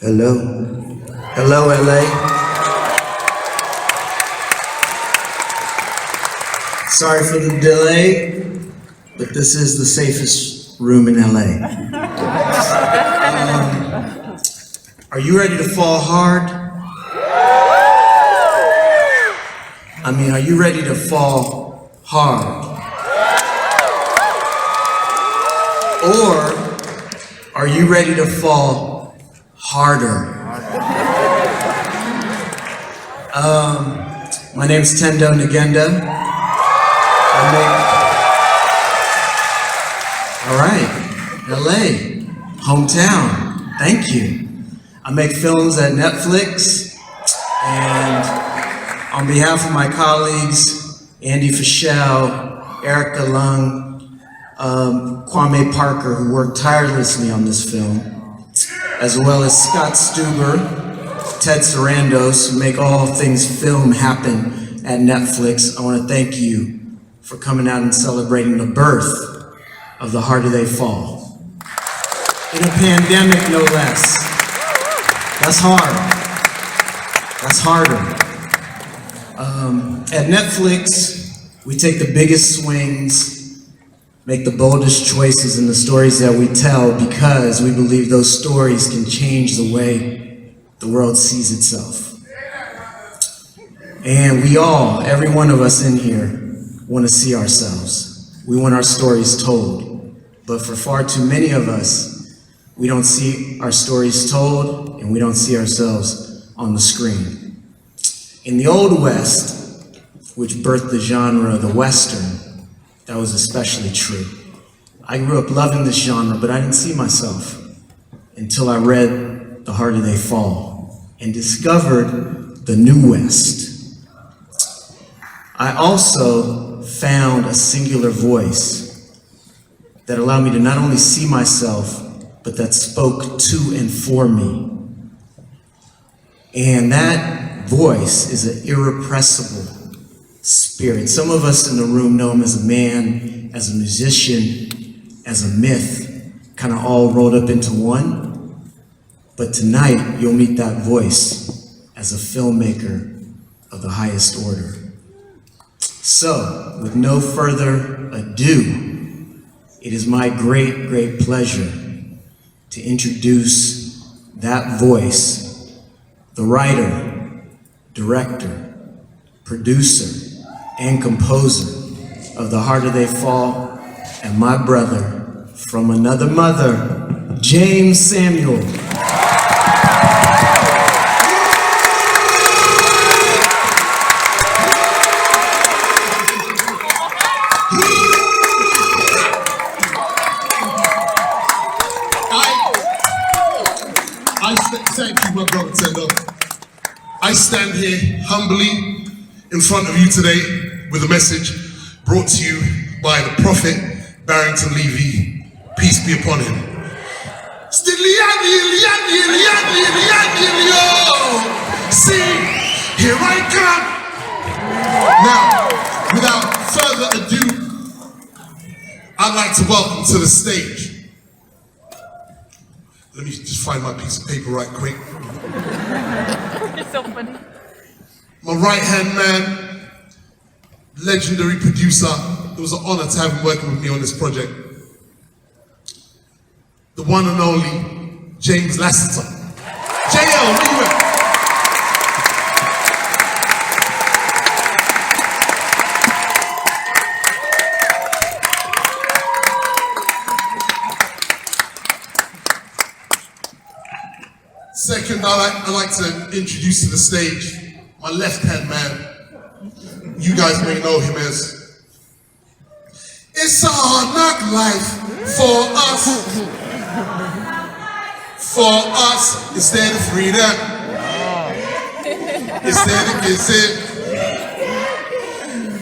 Hello. Hello, LA. Sorry for the delay, but this is the safest room in LA. Are you ready to fall hard? I mean, are you ready to fall hard? Or are you ready to fall harder? My name's Tendo Nagenda. All right, LA, hometown, thank you. I make films at Netflix, and on behalf of my colleagues, Andy Fischel, Erica Lung, Kwame Parker, who worked tirelessly on this film, as well as Scott Stuber, Ted Sarandos, who make all things film happen at Netflix, I want to thank you for coming out and celebrating the birth of The Harder They Fall. In a pandemic, no less. That's hard. That's harder. At Netflix, we take the biggest swings, make the boldest choices in the stories that we tell because we believe those stories can change the way the world sees itself. And we all, every one of us in here, want to see ourselves. We want our stories told. But for far too many of us, we don't see our stories told and we don't see ourselves on the screen. In the Old West, which birthed the genre, the Western, that was especially true. I grew up loving this genre, but I didn't see myself until I read The Harder They Fall and discovered the New West. I also found a singular voice that allowed me to not only see myself, but that spoke to and for me. And that voice is an irrepressible spirit. Some of us in the room know him as a man, as a musician, as a myth, kind of all rolled up into one. But tonight, you'll meet that voice as a filmmaker of the highest order. So, with no further ado, it is my great, great pleasure to introduce that voice, the writer, director, producer, and composer of The Harder They Fall, and my brother from another mother, Jeymes Samuel. Thank you, my brother Tendo. I stand here humbly in front of you today with a message brought to you by the prophet Barrington Levy. Peace be upon him. See, here I come. Now, without further ado, I'd like to welcome to the stage. Let me just find my piece of paper right quick. It's so funny. My right-hand man, legendary producer. It was an honor to have him working with me on this project. The one and only James Lassiter. JL, where you at? Second, I'd like to introduce to the stage my left-hand man. You guys may know him as. It's a hard knock life for us. For us, instead of freedom, instead of kissing.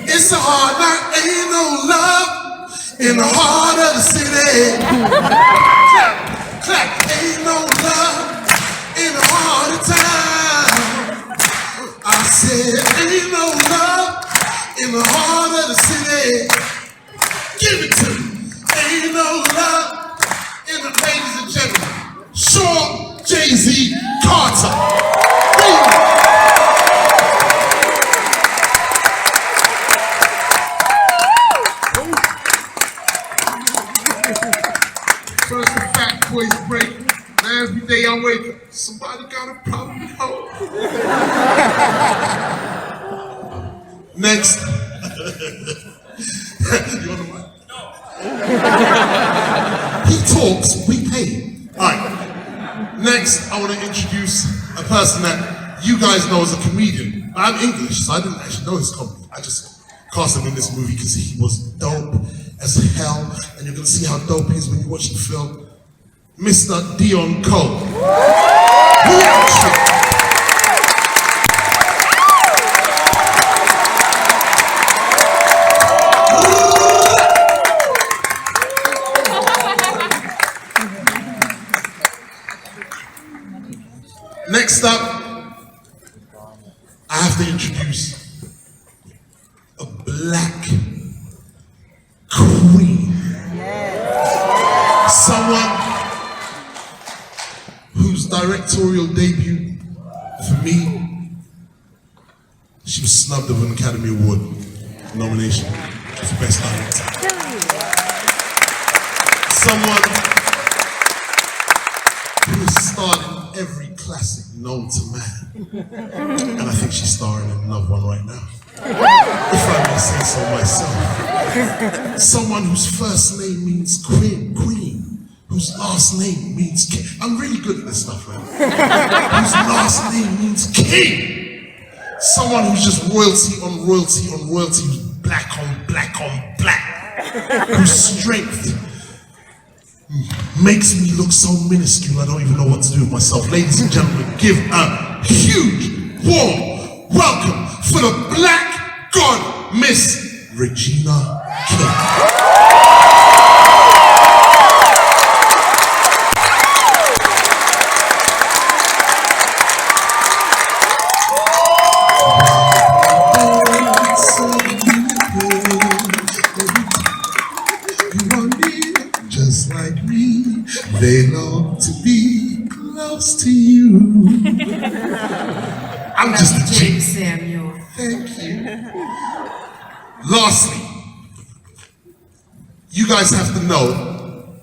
It's a hard knock, ain't no love in the heart of the city. Clap, clap, ain't no love in the heart of town. I said, ain't no love in the heart of the city. Give it to me. Ain't no love in the ladies and gentlemen. Shawn Jeymes Carter. First the fat boys break. Now every day I wake up, somebody got a problem at home. Next. You want the mic? He talks, we pay. Alright. Next, I want to introduce a person that you guys know as a comedian. I'm English, so I didn't actually know his comedy. I just cast him in this movie because he was dope as hell, and you're gonna see how dope he is when you watch the film. Mr. Deon Cole. Next up, I have to introduce a black queen. Someone whose directorial debut, for me, she was snubbed of an Academy Award nomination for Best Director. Someone who has starred in every classic known to man. And I think she's starring in another one right now. If I may say so myself. Someone whose first name means queen, whose last name means king. I'm really good at this stuff, man. Whose last name means king. Someone who's just royalty on royalty on royalty, who's black on black on black. Whose strength makes me look so minuscule I don't even know what to do with myself. Ladies and gentlemen, give a huge, warm welcome for the Black God, Miss Regina King. They long to be close to you. I'm just a Jeymes Samuel. Thank you. Lastly, you guys have to know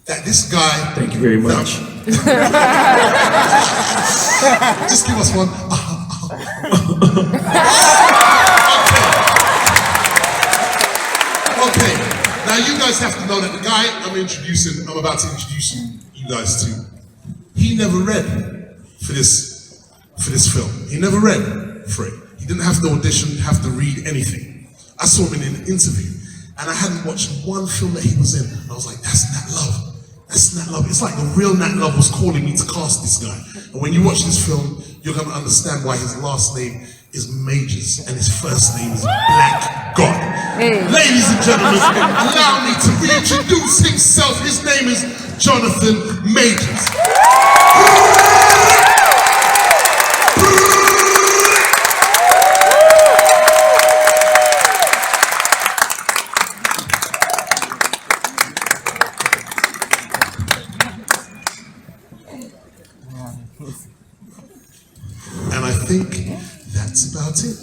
that this guy. Thank you very much. Just give us one. Okay. Now you guys have to know that the guy I'm about to introduce you guys to, he never read for this film. He never read for it. He didn't have to audition, have to read anything. I saw him in an interview, and I hadn't watched one film that he was in. And I was like, that's Nat Love. That's Nat Love. It's like the real Nat Love was calling me to cast this guy. And when you watch this film, you're gonna understand why his last name is Majors and his first name is Black God. Ladies and gentlemen, allow me to reintroduce himself. His name is Jonathan Majors. And I think that's about it.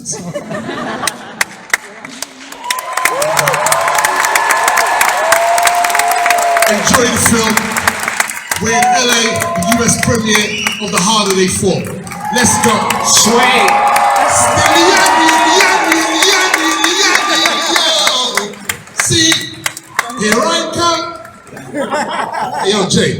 Enjoy the film. We're in LA, the US premiere of The Harder They Fall. Let's go. Shrine. See, here I come. Hey, yo, Jay.